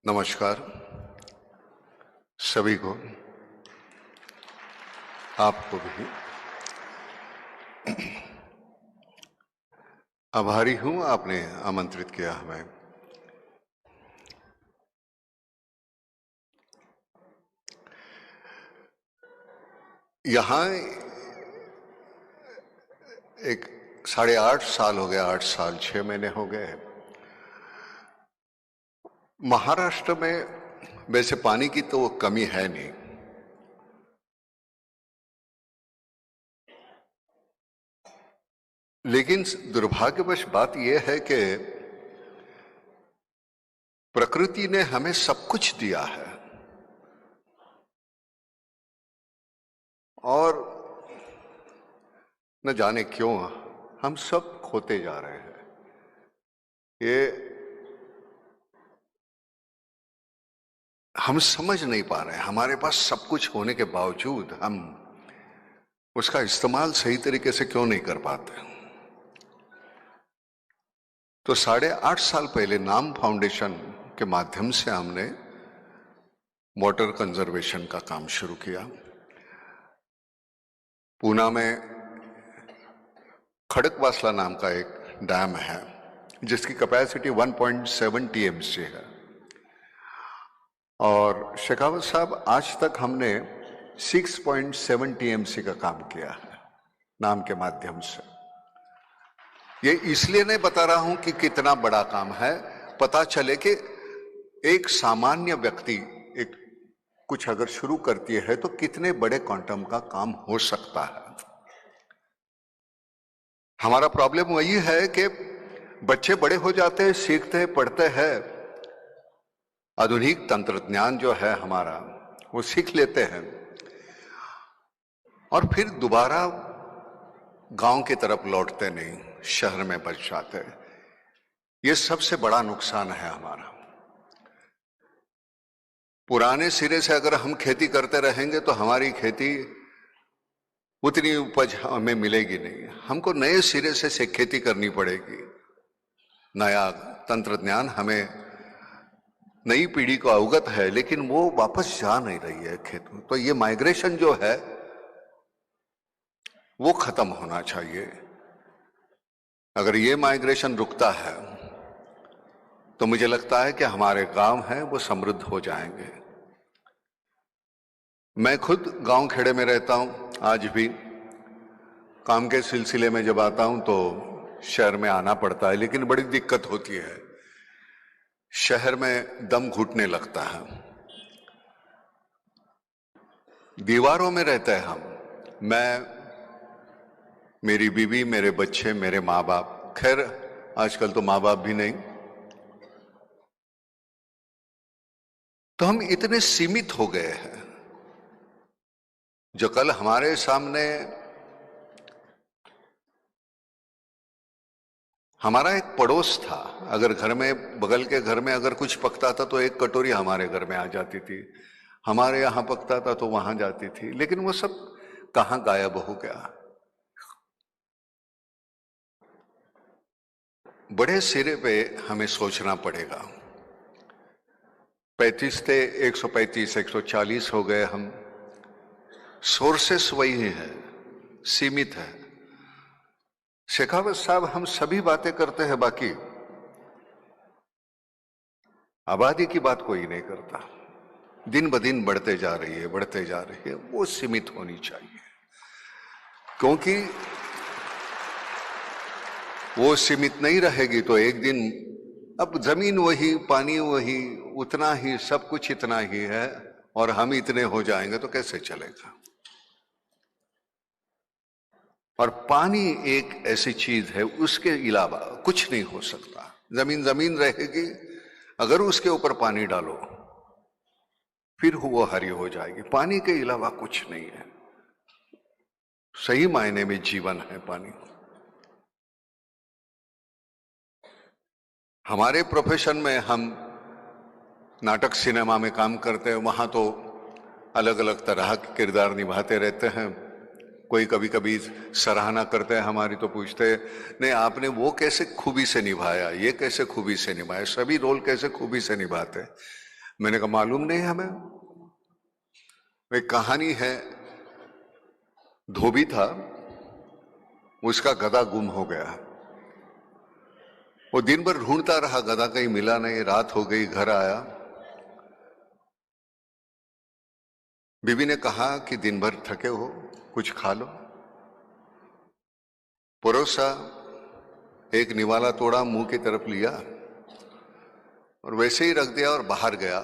नमस्कार सभी को, आपको भी। आभारी हूं आपने आमंत्रित किया हमें। यहां एक 8.5 साल हो गया, 8 साल 6 महीने हो गए। महाराष्ट्र में वैसे पानी की तो कमी है नहीं, लेकिन दुर्भाग्यवश बात यह है कि प्रकृति ने हमें सब कुछ दिया है और न जाने क्यों हम सब खोते जा रहे हैं। ये हम समझ नहीं पा रहे हैं। हमारे पास सब कुछ होने के बावजूद हम उसका इस्तेमाल सही तरीके से क्यों नहीं कर पाते। तो 8.5 साल पहले नाम फाउंडेशन के माध्यम से हमने वाटर कंजर्वेशन का काम शुरू किया। पूना में खड़कवासला नाम का एक डैम है जिसकी कैपेसिटी 1.7 टीएमसी है और शेखावत साहब आज तक हमने 6.7 टीएमसी का काम किया है नाम के माध्यम से। ये इसलिए नहीं बता रहा हूं कि कितना बड़ा काम है, पता चले कि एक सामान्य व्यक्ति एक कुछ अगर शुरू करती है तो कितने बड़े क्वांटम का काम हो सकता है। हमारा प्रॉब्लम वही है कि बच्चे बड़े हो जाते हैं, सीखते हैं, पढ़ते हैं, आधुनिक तंत्रज्ञान जो है हमारा वो सीख लेते हैं और फिर दोबारा गांव की तरफ लौटते नहीं, शहर में बच जाते। ये सबसे बड़ा नुकसान है हमारा। पुराने सिरे से अगर हम खेती करते रहेंगे तो हमारी खेती उतनी उपज हमें मिलेगी नहीं। हमको नए सिरे से खेती करनी पड़ेगी। नया तंत्रज्ञान हमें नई पीढ़ी को अवगत है, लेकिन वो वापस जा नहीं रही है खेत में। तो ये माइग्रेशन जो है वो खत्म होना चाहिए। अगर ये माइग्रेशन रुकता है तो मुझे लगता है कि हमारे गांव हैं वो समृद्ध हो जाएंगे। मैं खुद गांव खेड़े में रहता हूं, आज भी काम के सिलसिले में जब आता हूं तो शहर में आना पड़ता है, लेकिन बड़ी दिक्कत होती है। शहर में दम घुटने लगता है। दीवारों में रहते हैं हम, मैं, मेरी बीवी, मेरे बच्चे, मेरे माँ बाप। खैर आजकल तो माँ बाप भी नहीं। तो हम इतने सीमित हो गए हैं। जो कल हमारे सामने हमारा एक पड़ोस था, अगर घर में, बगल के घर में अगर कुछ पकता था तो एक कटोरी हमारे घर में आ जाती थी, हमारे यहां पकता था तो वहां जाती थी, लेकिन वो सब कहां गायब हो गया। बड़े सिरे पे हमें सोचना पड़ेगा। 35 थे, 135, 140 हो गए हम। सोर्सेस वही है, सीमित है। शेखावत साहब, हम सभी बातें करते हैं, बाकी आबादी की बात कोई नहीं करता। दिन ब दिन बढ़ते जा रही है, बढ़ते जा रही है। वो सीमित होनी चाहिए, क्योंकि वो सीमित नहीं रहेगी तो एक दिन, अब जमीन वही, पानी वही, उतना ही, सब कुछ इतना ही है और हम इतने हो जाएंगे तो कैसे चलेगा। और पानी एक ऐसी चीज है, उसके अलावा कुछ नहीं हो सकता। जमीन जमीन रहेगी, अगर उसके ऊपर पानी डालो फिर वो हरी हो जाएगी। पानी के अलावा कुछ नहीं है। सही मायने में जीवन है पानी। हमारे प्रोफेशन में, हम नाटक सिनेमा में काम करते हैं, वहां तो अलग अलग तरह के किरदार निभाते रहते हैं। कोई कभी कभी सराहना करते हैं हमारी तो पूछते हैं, नहीं आपने वो कैसे खूबी से निभाया, ये कैसे खूबी से निभाया। सभी रोल कैसे खूबी से निभाते हैं। मैंने कहा मालूम नहीं हमें। एक कहानी है, धोबी था, उसका गधा गुम हो गया। वो दिन भर ढूंढता रहा, गधा कहीं मिला नहीं। रात हो गई, घर आया। बीवी ने कहा कि दिन भर थके हो, कुछ खा लो। परोसा, एक निवाला तोड़ा, मुंह की तरफ लिया और वैसे ही रख दिया और बाहर गया।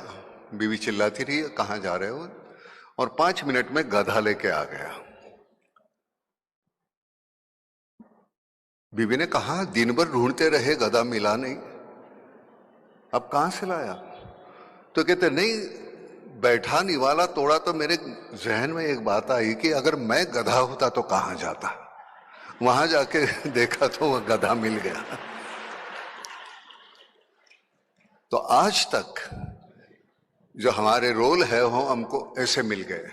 बीवी चिल्लाती रही, कहां जा रहे हो? और 5 मिनट में गधा लेके आ गया। बीवी ने कहा दिन भर ढूंढते रहे, गधा मिला नहीं, अब कहां से लाया? तो कहते नहीं, बैठा निवाला तोड़ा तो मेरे जहन में एक बात आई कि अगर मैं गधा होता तो कहां जाता। वहां जाके देखा तो वह गधा मिल गया। तो आज तक जो हमारे रोल है वो हमको ऐसे मिल गए।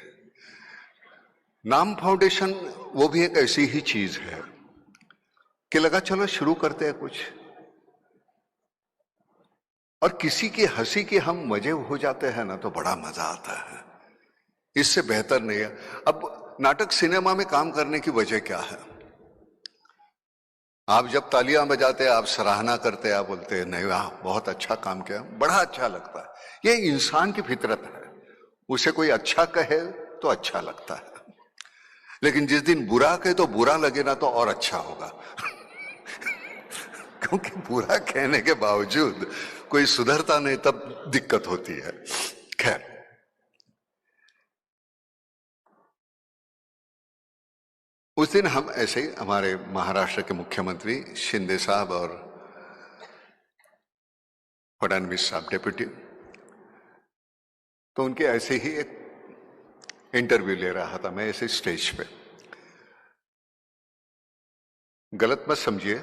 नाम फाउंडेशन वो भी एक ऐसी ही चीज है कि लगा चलो शुरू करते हैं कुछ, और किसी की हंसी के हम मजे हो जाते हैं ना तो बड़ा मजा आता है। इससे बेहतर नहीं है। अब नाटक सिनेमा में काम करने की वजह क्या है? आप जब तालियां बजाते हैं, आप सराहना करते हैं, आप बोलते हैं नहीं वाह बहुत अच्छा काम किया, बड़ा अच्छा लगता है। ये इंसान की फितरत है, उसे कोई अच्छा कहे तो अच्छा लगता है, लेकिन जिस दिन बुरा कहे तो बुरा लगे ना तो और अच्छा होगा। क्योंकि बुरा कहने के बावजूद कोई सुधरता नहीं, तब दिक्कत होती है। खैर, उस दिन हम ऐसे ही, हमारे महाराष्ट्र के मुख्यमंत्री शिंदे साहब और फडणवीस साहब डेप्यूटी, तो उनके ऐसे ही एक इंटरव्यू ले रहा था मैं ऐसे स्टेज पे। गलत मत समझिए,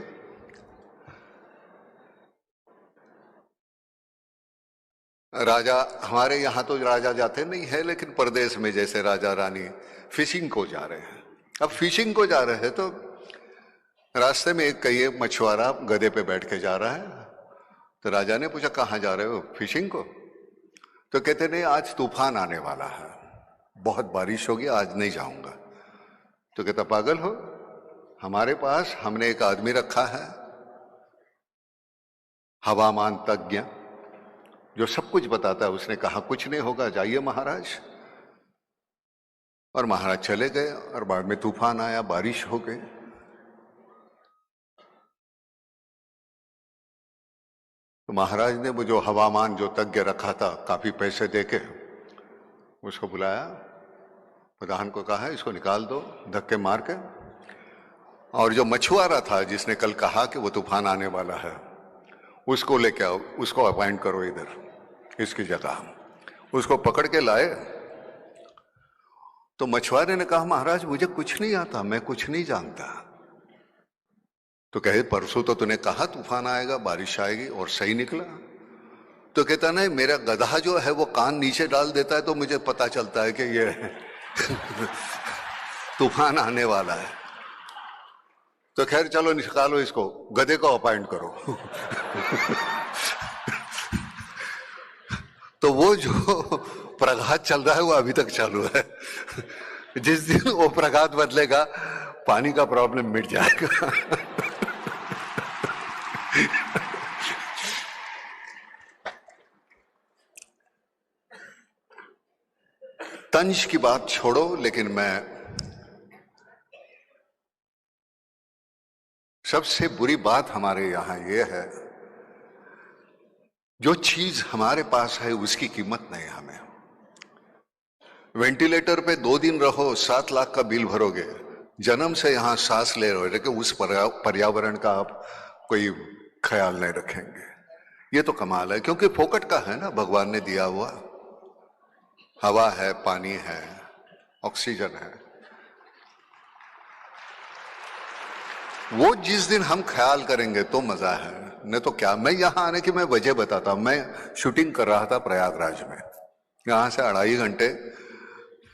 राजा हमारे यहां तो राजा जाते नहीं है, लेकिन प्रदेश में जैसे राजा रानी फिशिंग को जा रहे हैं। अब फिशिंग को जा रहे हैं तो रास्ते में एक कई मछुआरा गधे पे बैठ के जा रहा है। तो राजा ने पूछा कहां जा रहे हो? फिशिंग को। तो कहते नहीं, आज तूफान आने वाला है, बहुत बारिश होगी, आज नहीं जाऊंगा। तो कहता पागल हो, हमारे पास हमने एक आदमी रखा है हवामान तज्ञ, जो सब कुछ बताता है। उसने कहा कुछ नहीं होगा, जाइए महाराज। और महाराज चले गए और बाद में तूफान आया, बारिश हो गई। तो महाराज ने वो जो हवामान जो तज्ञ रखा था, काफी पैसे देके उसको बुलाया, प्रधान को कहा इसको निकाल दो धक्के मार के। और जो मछुआरा था जिसने कल कहा कि वो तूफान आने वाला है, उसको लेके आओ, उसको अपॉइंट करो इधर इसकी जगह। उसको पकड़ के लाए। तो मछुआरे ने कहा महाराज मुझे कुछ नहीं आता, मैं कुछ नहीं जानता। तो कहे परसों तो तूने कहा तूफान आएगा, बारिश आएगी, और सही निकला। तो कहता नहीं, मेरा गधा जो है वो कान नीचे डाल देता है तो मुझे पता चलता है कि ये तूफान आने वाला है। तो खैर चलो निकालो इसको, गधे को अपॉइंट करो। तो वो जो प्रघात चल रहा है वो अभी तक चालू है। जिस दिन वो प्रघात बदलेगा, पानी का प्रॉब्लम मिट जाएगा। तंज की बात छोड़ो, लेकिन मैं सबसे बुरी बात हमारे यहां यह है, जो चीज हमारे पास है उसकी कीमत नहीं हमें। वेंटिलेटर पे 2 दिन रहो, 7 लाख का बिल भरोगे, जन्म से यहां सांस ले रहे हो, लेकिन उस पर्यावरण का आप कोई ख्याल नहीं रखेंगे। ये तो कमाल है, क्योंकि फोकट का है ना, भगवान ने दिया हुआ। हवा है, पानी है, ऑक्सीजन है। वो जिस दिन हम ख्याल करेंगे तो मजा है, नहीं तो क्या। मैं यहां आने की मैं वजह बताता हूं। मैं शूटिंग कर रहा था प्रयागराज में, यहां से 2.5 घंटे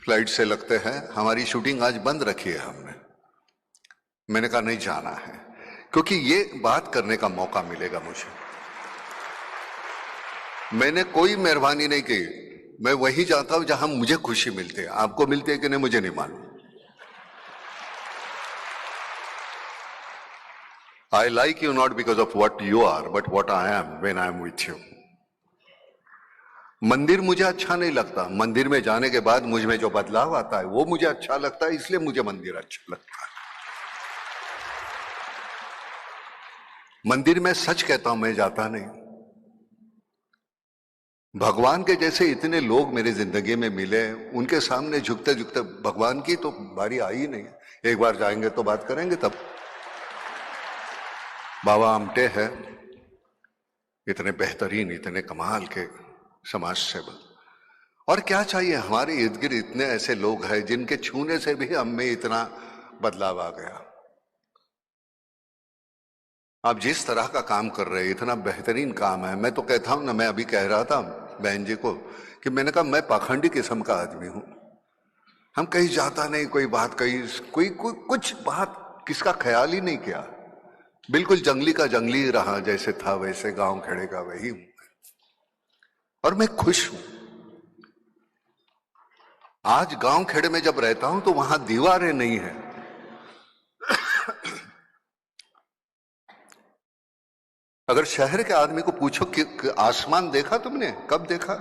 फ्लाइट से लगते हैं। हमारी शूटिंग आज बंद रखी है हमने। मैंने कहा नहीं जाना है, क्योंकि ये बात करने का मौका मिलेगा मुझे। मैंने कोई मेहरबानी नहीं की, मैं वही जाता हूं जहां मुझे खुशी मिलती है। आपको मिलती है कि नहीं मुझे नहीं मालूम। I like you not because of what you are, but what I am when I am with you. मंदिर मुझे अच्छा नहीं लगता, मंदिर में जाने के बाद मुझ में जो बदलाव आता है वो मुझे अच्छा लगता है, इसलिए मुझे मंदिर अच्छा लगता है। मंदिर में सच कहता हूं, मैं जाता नहीं। भगवान के जैसे इतने लोग मेरे जिंदगी में मिले, उनके सामने झुकते झुकते भगवान की तो बारी आई ही नहीं। एक बार जाएंगे तो बात करेंगे तब। बाबा आमटे हैं, इतने बेहतरीन, इतने कमाल के समाज सेवक। और क्या चाहिए, हमारे इर्द गिर्द इतने ऐसे लोग हैं जिनके छूने से भी हम में इतना बदलाव आ गया। आप जिस तरह का काम कर रहे हैं, इतना बेहतरीन काम है। मैं तो कहता हूं ना, मैं अभी कह रहा था बहन जी को कि मैंने कहा मैं पाखंडी किस्म का आदमी हूं। हम कहीं जाता नहीं, कोई बात कहीं कोई कुछ बात किसका ख्याल ही नहीं किया। बिल्कुल जंगली का जंगली रहा, जैसे था वैसे, गांव खेड़े का वही हूं और मैं खुश हूं। आज गांव खेड़े में जब रहता हूं तो वहां दीवारें नहीं है। अगर शहर के आदमी को पूछो कि आसमान देखा तुमने, कब देखा,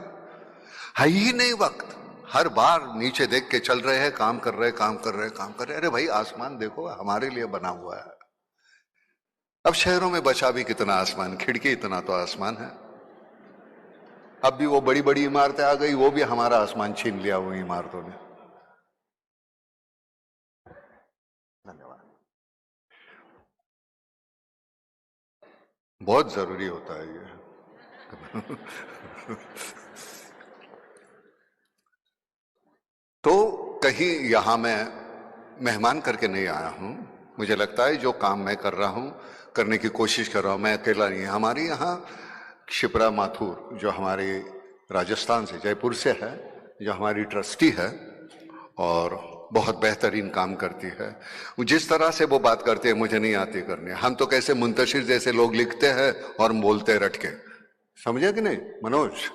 है ही नहीं वक्त। हर बार नीचे देख के चल रहे हैं, काम कर रहे काम कर रहे काम कर रहे। अरे भाई आसमान देखो, हमारे लिए बना हुआ है। अब शहरों में बचा भी कितना आसमान, खिड़की इतना तो आसमान है। अब भी वो बड़ी बड़ी इमारतें आ गई, वो भी हमारा आसमान छीन लिया वो इमारतों ने। धन्यवाद। बहुत जरूरी होता है ये। तो कहीं यहां मैं मेहमान करके नहीं आया हूं। मुझे लगता है जो काम मैं कर रहा हूं, करने की कोशिश कर रहा हूं, मैं अकेला नहीं। हमारे यहाँ क्षिप्रा माथुर, जो हमारे राजस्थान से, जयपुर से है, जो हमारी ट्रस्टी है और बहुत बेहतरीन काम करती है। जिस तरह से वो बात करती है मुझे नहीं आती करने। हम तो कैसे मुंतशिर जैसे लोग लिखते हैं और बोलते रटके, समझे कि नहीं मनोज?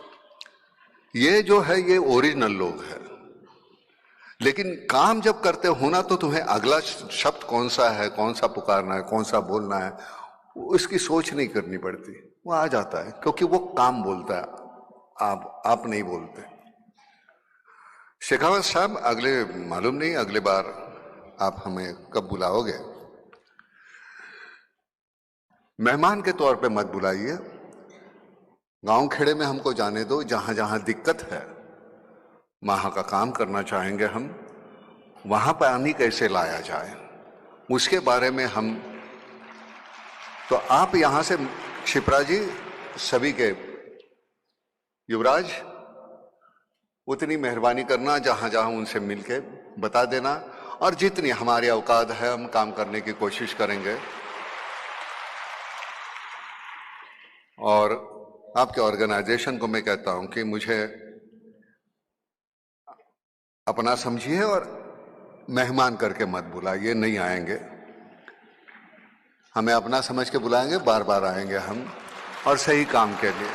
ये जो है ये ओरिजिनल लोग हैं। लेकिन काम जब करते हो ना, तो तुम्हें अगला शब्द कौन सा है, कौन सा पुकारना है, कौन सा बोलना है, उसकी सोच नहीं करनी पड़ती, वो आ जाता है, क्योंकि वो काम बोलता है, आप नहीं बोलते। शेखावत साहब, अगले मालूम नहीं अगले बार आप हमें कब बुलाओगे। मेहमान के तौर पे मत बुलाइए, गांव खेड़े में हमको जाने दो। जहां जहां दिक्कत है, वहां का काम करना चाहेंगे हम, वहां पानी कैसे लाया जाए उसके बारे में हम। तो आप यहां से क्षिप्रा जी, सभी के, युवराज, उतनी मेहरबानी करना, जहां जहां उनसे मिलके बता देना, और जितनी हमारी औकात है हम काम करने की कोशिश करेंगे। और आपके ऑर्गेनाइजेशन को मैं कहता हूं कि मुझे अपना समझिए और मेहमान करके मत बुलाइए। नहीं आएंगे, हमें अपना समझ के बुलाएंगे, बार बार आएंगे हम, और सही काम के लिए।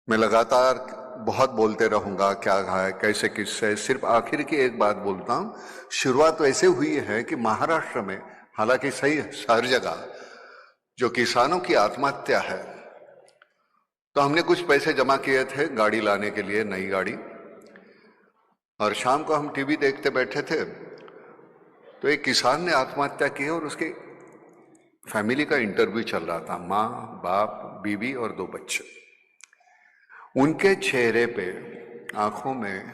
मैं लगातार बहुत बोलते रहूंगा, क्या है कैसे किससे। सिर्फ आखिर की एक बात बोलता हूं, शुरुआत वैसे हुई है कि महाराष्ट्र में, हालांकि सही हर जगह, जो किसानों की आत्महत्या है, तो हमने कुछ पैसे जमा किए थे गाड़ी लाने के लिए, नई गाड़ी। और शाम को हम टीवी देखते बैठे थे तो एक किसान ने आत्महत्या की और उसके फैमिली का इंटरव्यू चल रहा था, माँ, बाप, बीवी और 2 बच्चे। उनके चेहरे पे, आंखों में,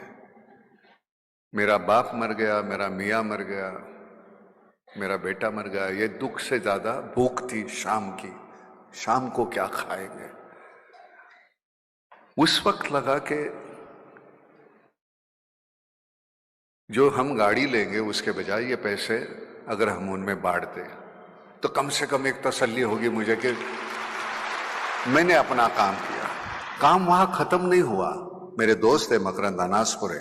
मेरा बाप मर गया, मेरा मियाँ मर गया, मेरा बेटा मर गया, ये दुख से ज्यादा भूख थी शाम की। शाम को क्या खाएंगे। उस वक्त लगा कि जो हम गाड़ी लेंगे उसके बजाय ये पैसे अगर हम उनमें बांट दें तो कम से कम एक तसल्ली होगी मुझे कि मैंने अपना काम किया। काम वहां खत्म नहीं हुआ। मेरे दोस्त है मकरंद अनासपुरे,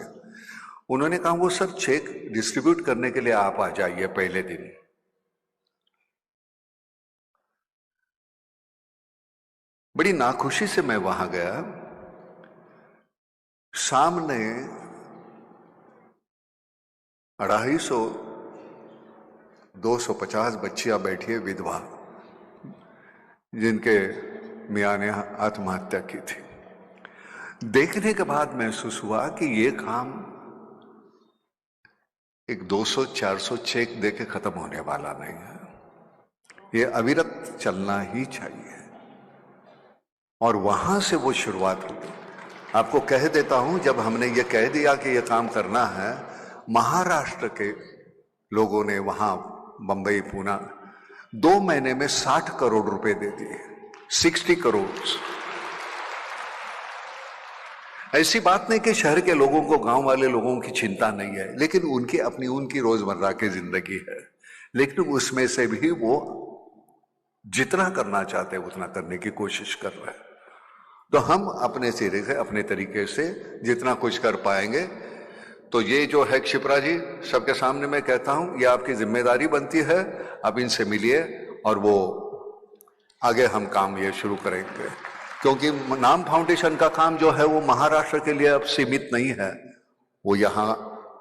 उन्होंने कहा वो सर चेक डिस्ट्रीब्यूट करने के लिए आप आ जाइए पहले दिन। बड़ी नाखुशी से मैं वहां गया। सामने 250 250 बच्चियां बैठी है, विधवा, जिनके मियाँ ने आत्महत्या की थी। देखने के बाद महसूस हुआ कि ये काम एक 200-400 चेक देके खत्म होने वाला नहीं है, ये अविरत चलना ही चाहिए। और वहां से वो शुरुआत हुई। आपको कह देता हूं, जब हमने ये कह दिया कि ये काम करना है, महाराष्ट्र के लोगों ने वहां बंबई, पूना 2 महीने में 60 करोड़ रुपए दे दिए। 60 करोड़। ऐसी बात नहीं कि शहर के लोगों को, गांव वाले लोगों की चिंता नहीं है, लेकिन उनकी रोजमर्रा की जिंदगी है। लेकिन उसमें से भी वो जितना करना चाहते हैं उतना करने की कोशिश कर रहे हैं। तो हम अपने सिरे से, अपने तरीके से जितना कुछ कर पाएंगे। तो ये जो है क्षिप्रा जी, सबके सामने मैं कहता हूं, ये आपकी जिम्मेदारी बनती है। आप इनसे मिलिए और वो आगे हम काम ये शुरू करेंगे, क्योंकि नाम फाउंडेशन का काम जो है वो महाराष्ट्र के लिए अब सीमित नहीं है, वो यहाँ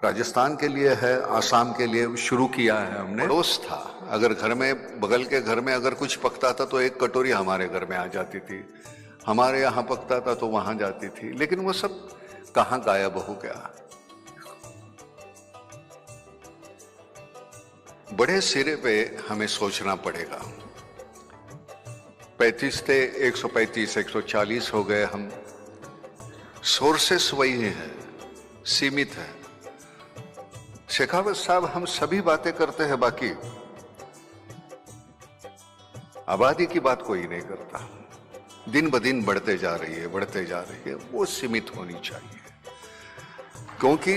राजस्थान के लिए है, आसाम के लिए शुरू किया है हमने। पड़ोस था, अगर घर में, बगल के घर में अगर कुछ पकता था तो एक कटोरी हमारे घर में आ जाती थी, हमारे यहाँ पकता था तो वहां जाती थी, लेकिन वो सब कहाँ गायब हो गया। बड़े सिरे पे हमें सोचना पड़ेगा। 35 थे, 135, 140 हो गए हम। सोर्सेस वही हैं, सीमित है। शेखावत साहब, हम सभी बातें करते हैं, बाकी आबादी की बात कोई नहीं करता। दिन ब दिन बढ़ते जा रही है, बढ़ते जा रही है, वो सीमित होनी चाहिए, क्योंकि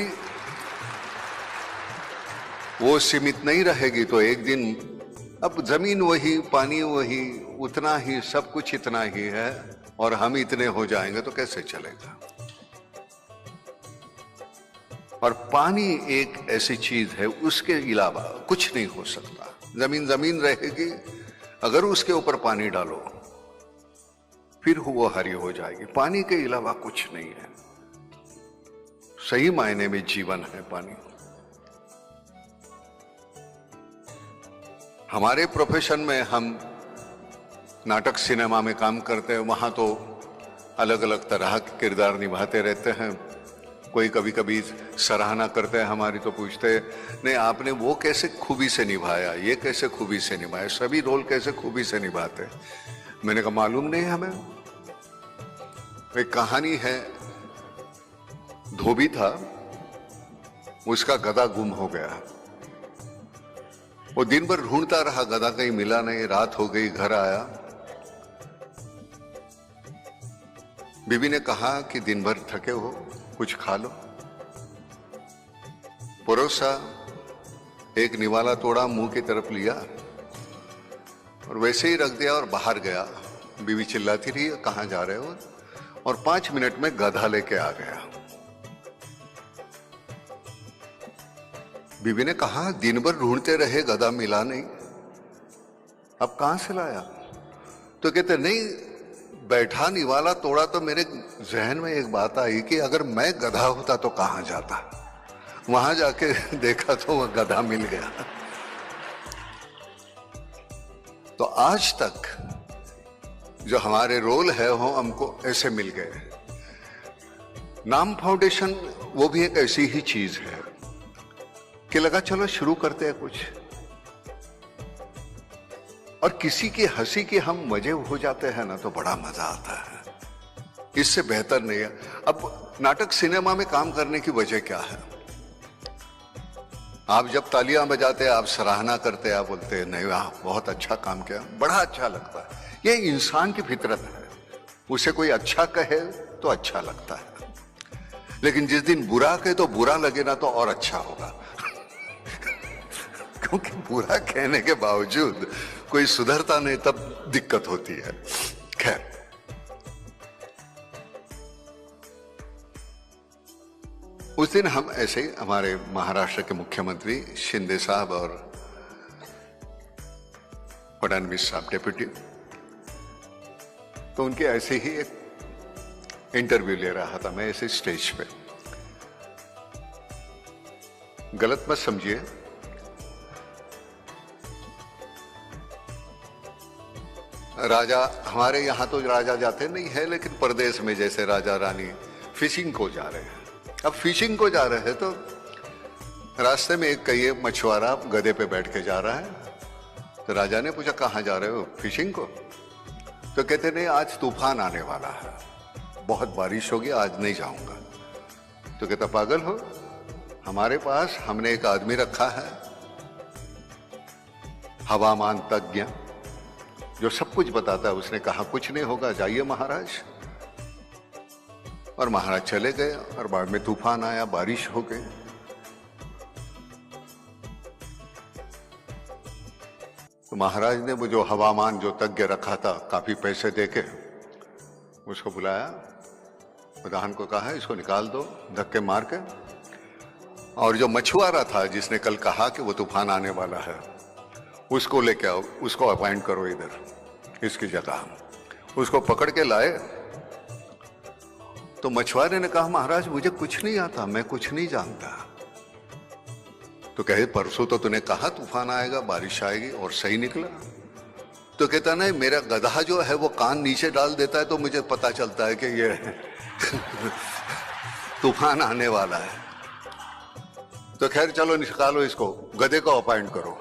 वो सीमित नहीं रहेगी तो एक दिन, अब जमीन वही, पानी वही, उतना ही, सब कुछ इतना ही है, और हम इतने हो जाएंगे तो कैसे चलेगा। और पानी एक ऐसी चीज है, उसके अलावा कुछ नहीं हो सकता। जमीन जमीन रहेगी, अगर उसके ऊपर पानी डालो फिर वो हरी हो जाएगी। पानी के अलावा कुछ नहीं है, सही मायने में जीवन है पानी। हमारे प्रोफेशन में, हम नाटक सिनेमा में काम करते हैं, वहां तो अलग अलग तरह के किरदार निभाते रहते हैं। कोई कभी कभी सराहना करते हैं हमारी, तो पूछते हैं, नहीं आपने वो कैसे खूबी से निभाया, ये कैसे खूबी से निभाया, सभी रोल कैसे खूबी से निभाते। मैंने कहा मालूम नहीं हमें। एक कहानी है, धोबी था, उसका गधा गुम हो गया। वो दिन भर ढूंढता रहा, गधा कहीं मिला नहीं। रात हो गई, घर आया। बीवी ने कहा कि दिन भर थके हो, कुछ खा लो। परोसा, एक निवाला तोड़ा, मुंह की तरफ लिया और वैसे ही रख दिया और बाहर गया। बीवी चिल्लाती रही, कहां जा रहे हो, और 5 मिनट में गधा लेके आ गया। बीवी ने कहा दिन भर ढूंढते रहे, गधा मिला नहीं, अब कहां से लाया। तो कहते नहीं, बैठा निवाला तोड़ा तो मेरे जहन में एक बात आई कि अगर मैं गधा होता तो कहां जाता। वहां जाके देखा तो वह गधा मिल गया। तो आज तक जो हमारे रोल है वो हमको ऐसे मिल गए। नाम फाउंडेशन वो भी एक ऐसी ही चीज है कि लगा चलो शुरू करते हैं कुछ, और किसी की हंसी के हम मजे हो जाते हैं ना, तो बड़ा मजा आता है। इससे बेहतर नहीं है। अब नाटक सिनेमा में काम करने की वजह क्या है? आप जब तालियां बजाते हैं, आप सराहना करते हैं, आप बोलते हैं नहीं वाह बहुत अच्छा काम किया, बड़ा अच्छा लगता है। ये इंसान की फितरत है, उसे कोई अच्छा कहे तो अच्छा लगता है, लेकिन जिस दिन बुरा कहे तो बुरा लगे ना तो और अच्छा होगा। क्योंकि बुरा कहने के बावजूद कोई सुधरता नहीं, तब दिक्कत होती है। खैर, उस दिन हम ऐसे ही, हमारे महाराष्ट्र के मुख्यमंत्री शिंदे साहब और फडणवीस साहब डेप्यूटी, तो उनके ऐसे ही एक इंटरव्यू ले रहा था मैं ऐसे स्टेज पे। गलत मत समझिए, राजा हमारे यहां तो राजा जाते नहीं है, लेकिन परदेश में जैसे राजा रानी फिशिंग को जा रहे हैं। अब फिशिंग को जा रहे हैं तो रास्ते में एक कई मछुआरा गधे पे बैठ के जा रहा है। तो राजा ने पूछा कहाँ जा रहे हो? फिशिंग को। तो कहते नहीं, आज तूफान आने वाला है, बहुत बारिश होगी, आज नहीं जाऊंगा। तो कहता पागल हो, हमारे पास हमने एक आदमी रखा है हवामान तज्ञ जो सब कुछ बताता है। उसने कहा कुछ नहीं होगा, जाइए महाराज। और महाराज चले गए और बाद में तूफान आया, बारिश हो गई। तो महाराज ने वो जो हवामान जो तज्ञ रखा था, काफी पैसे देके उसको बुलाया, प्रधान को कहा इसको निकाल दो धक्के मार के। और जो मछुआरा था जिसने कल कहा कि वो तूफान आने वाला है, उसको लेके आओ, उसको अपॉइंट करो इधर इसकी जगह। उसको पकड़ के लाए। तो मछुआरे ने कहा महाराज मुझे कुछ नहीं आता, मैं कुछ नहीं जानता। तो कहे परसों तो तूने कहा तूफान आएगा, बारिश आएगी, और सही निकला। तो कहता नहीं, मेरा गधा जो है वो कान नीचे डाल देता है तो मुझे पता चलता है कि ये तूफान आने वाला है। तो खैर चलो निकालो इसको, गधे को अपॉइंट करो।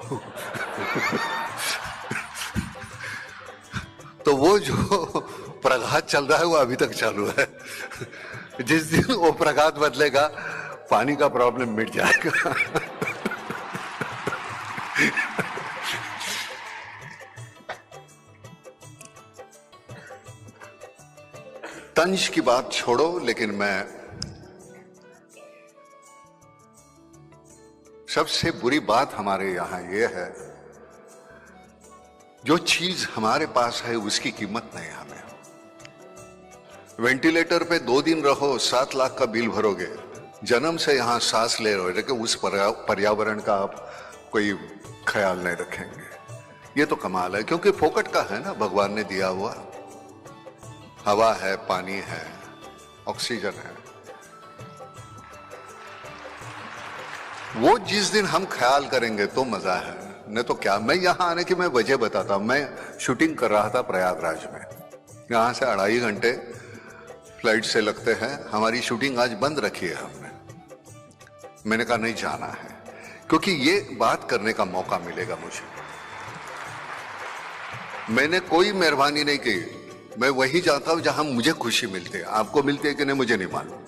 तो वो जो प्रघात चल रहा है वो अभी तक चालू है। जिस दिन वो प्रघात बदलेगा पानी का प्रॉब्लम मिट जाएगा। तंज की बात छोड़ो, लेकिन मैं सबसे बुरी बात हमारे यहां यह है, जो चीज हमारे पास है उसकी कीमत नहीं हमें। वेंटिलेटर पे 2 दिन रहो, 7 लाख का बिल भरोगे। जन्म से यहां सांस ले रहे हो, उस पर्यावरण का आप कोई ख्याल नहीं रखेंगे। ये तो कमाल है, क्योंकि फोकट का है ना, भगवान ने दिया हुआ। हवा है, पानी है, ऑक्सीजन है। वो जिस दिन हम ख्याल करेंगे तो मजा है, नहीं तो क्या। मैं यहां आने की मैं वजह बताता हूं। मैं शूटिंग कर रहा था प्रयागराज में, यहां से 2.5 घंटे फ्लाइट से लगते हैं। हमारी शूटिंग आज बंद रखी है हमने। मैंने कहा नहीं जाना है, क्योंकि ये बात करने का मौका मिलेगा मुझे। मैंने कोई मेहरबानी नहीं की, मैं वही जाता हूं जहां मुझे खुशी मिलती है। आपको मिलती है कि नहीं मुझे नहीं मालूम।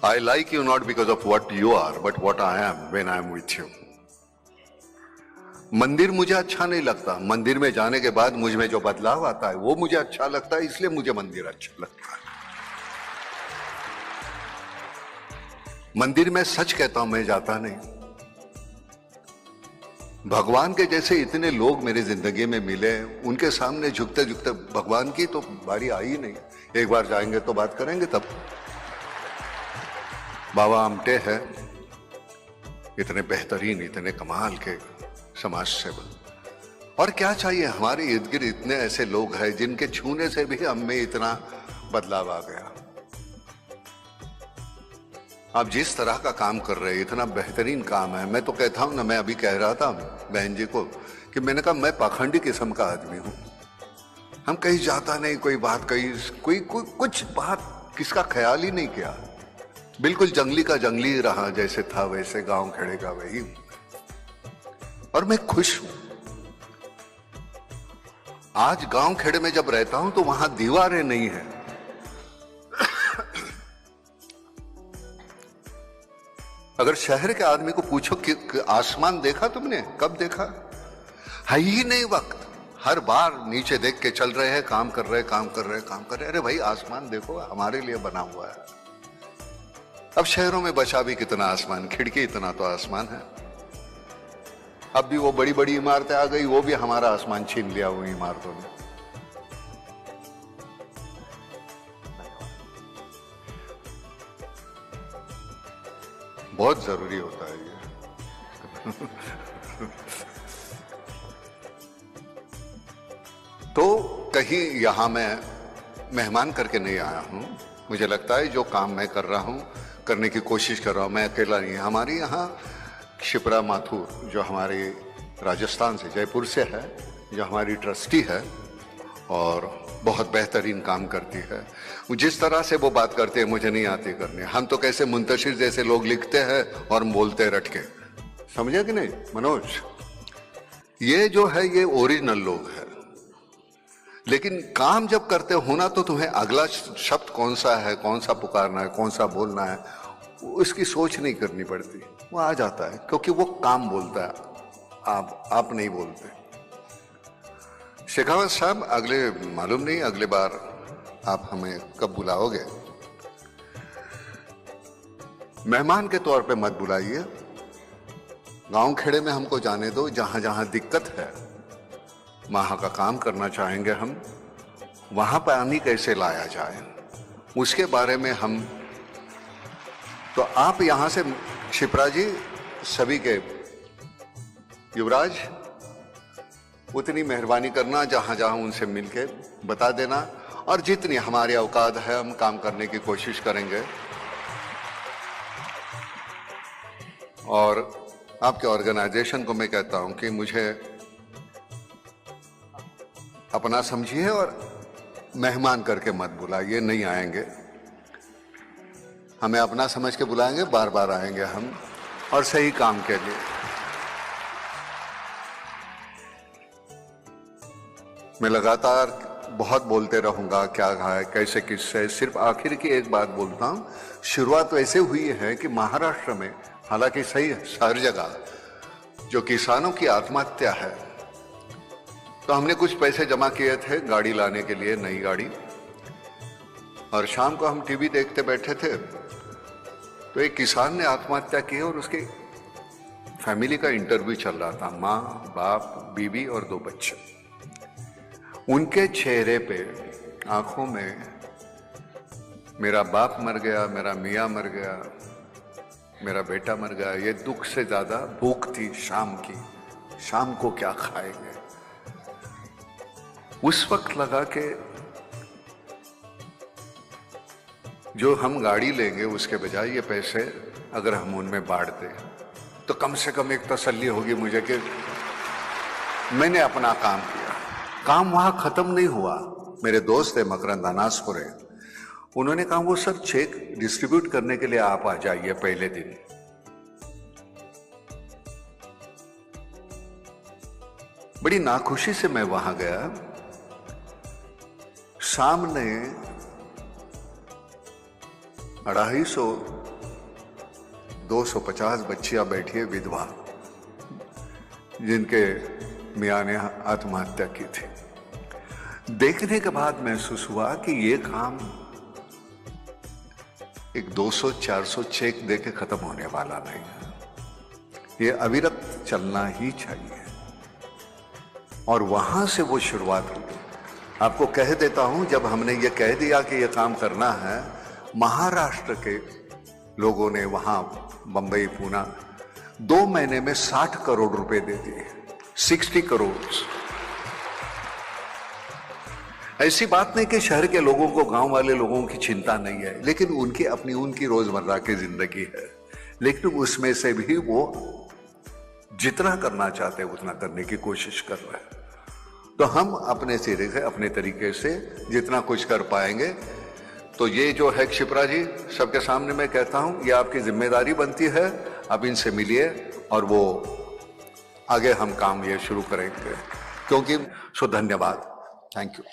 I like you not because of what you are, but what I am when I am with you. मंदिर मुझे अच्छा नहीं लगता, मंदिर में जाने के बाद मुझ में जो बदलाव आता है वो मुझे अच्छा लगता है, इसलिए मुझे मंदिर अच्छा लगता है। मंदिर में सच कहता हूं, मैं जाता नहीं। भगवान के जैसे इतने लोग मेरे जिंदगी में मिले, उनके सामने झुकते झुकते भगवान की तो बारी आई नहीं। एक बार जाएंगे तो बात करेंगे तब। बाबा आमटे हैं, इतने बेहतरीन, इतने कमाल के समाज सेवक। और क्या चाहिए, हमारे इर्द गिर्द इतने ऐसे लोग हैं जिनके छूने से भी हम में इतना बदलाव आ गया। आप जिस तरह का काम कर रहे हैं, इतना बेहतरीन काम है। मैं तो कहता हूं ना, मैं अभी कह रहा था बहन जी को कि मैंने कहा मैं पाखंडी किस्म का आदमी हूं। हम कहीं जाता नहीं, कोई बात कहीं कोई कुछ बात किसका ख्याल ही नहीं किया। बिल्कुल जंगली का जंगली रहा, जैसे था वैसे, गांव खेड़े का वही। और मैं खुश हूं। आज गांव खेड़े में जब रहता हूं तो वहां दीवारें नहीं है। अगर शहर के आदमी को पूछो कि आसमान देखा तुमने, कब देखा, है ही नहीं वक्त। हर बार नीचे देख के चल रहे हैं, काम कर रहे, काम कर रहे, काम कर रहे। अरे भाई आसमान देखो, हमारे लिए बना हुआ है। अब शहरों में बचा भी कितना आसमान, खिड़की इतना तो आसमान है। अब भी वो बड़ी बड़ी इमारतें आ गई, वो भी हमारा आसमान छीन लिया हुई इमारतों ने। बहुत जरूरी होता है ये। तो कहीं यहाँ मैं मेहमान करके नहीं आया हूँ। मुझे लगता है जो काम मैं कर रहा हूँ, करने की कोशिश कर रहा हूँ, मैं अकेला नहीं। हमारी यहाँ शिप्रा माथुर जो हमारे राजस्थान से, जयपुर से है, जो हमारी ट्रस्टी है और बहुत बेहतरीन काम करती है। जिस तरह से वो बात करते हैं मुझे नहीं आती करने। हम तो कैसे मुंतशिर जैसे लोग लिखते हैं और बोलते रट के, समझे कि नहीं मनोज? ये जो है ये ओरिजिनल लोग है, लेकिन काम जब करते हो ना तो तुम्हें अगला शब्द कौन सा है, कौन सा पुकारना है, कौन सा बोलना है, उसकी सोच नहीं करनी पड़ती, वो आ जाता है क्योंकि वो काम बोलता है, आप नहीं बोलते। शेखावत साहब, अगले मालूम नहीं अगले बार आप हमें कब बुलाओगे। मेहमान के तौर पे मत बुलाइए, गांव खेड़े में हमको जाने दो। जहां जहां दिक्कत है, वहां का काम करना चाहेंगे हम, वहां पानी कैसे लाया जाए उसके बारे में हम। तो आप यहां से शिप्रा जी, सभी के युवराज, उतनी मेहरबानी करना, जहां जहां उनसे मिलके बता देना, और जितनी हमारी औकात है हम काम करने की कोशिश करेंगे। और आपके ऑर्गेनाइजेशन को मैं कहता हूं कि मुझे अपना समझिए और मेहमान करके मत बुलाइए, नहीं आएंगे। हमें अपना समझ के बुलाएंगे, बार बार आएंगे हम, और सही काम के लिए। मैं लगातार बहुत बोलते रहूंगा, क्या है कैसे किससे। सिर्फ आखिर की एक बात बोलता हूं, शुरुआत वैसे हुई है कि महाराष्ट्र में, हालांकि सही हर जगह, जो किसानों की आत्महत्या है, तो हमने कुछ पैसे जमा किए थे गाड़ी लाने के लिए, नई गाड़ी। और शाम को हम टीवी देखते बैठे थे तो एक किसान ने आत्महत्या की और उसके फैमिली का इंटरव्यू चल रहा था, माँ, बाप, बीवी और 2 बच्चे। उनके चेहरे पे, आंखों में, मेरा बाप मर गया, मेरा मियाँ मर गया, मेरा बेटा मर गया, ये दुख से ज्यादा भूख थी शाम की। शाम को क्या खाएंगे? उस वक्त लगा कि जो हम गाड़ी लेंगे उसके बजाय ये पैसे अगर हम उनमें बांट दें तो कम से कम एक तसल्ली होगी मुझे कि मैंने अपना काम किया। काम वहां खत्म नहीं हुआ। मेरे दोस्त है मकरंद अनासपुरे, उन्होंने कहा वो सर चेक डिस्ट्रीब्यूट करने के लिए आप आ जाइए पहले दिन। बड़ी नाखुशी से मैं वहां गया। सामने 250 250 बच्चियां बैठी है, विधवा, जिनके मियाँ ने आत्महत्या की थी। देखने के बाद महसूस हुआ कि ये काम एक 200-400 चेक देके खत्म होने वाला नहीं है, ये अविरत चलना ही चाहिए। और वहां से वो शुरुआत हुई। आपको कह देता हूं, जब हमने ये कह दिया कि ये काम करना है, महाराष्ट्र के लोगों ने वहां बंबई, पूना 2 महीने में 60 करोड़ रुपए दे दिए, 60 करोड़। ऐसी बात नहीं कि शहर के लोगों को, गांव वाले लोगों की चिंता नहीं है, लेकिन उनकी रोजमर्रा की जिंदगी है। लेकिन उसमें से भी वो जितना करना चाहते हैं उतना करने की कोशिश कर रहे हैं। तो हम अपने सिरे से, अपने तरीके से जितना कुछ कर पाएंगे। तो ये जो है क्षिप्रा जी, सबके सामने मैं कहता हूं, ये आपकी जिम्मेदारी बनती है। अब इनसे मिलिए और वो आगे हम काम ये शुरू करेंगे, क्योंकि धन्यवाद, थैंक यू।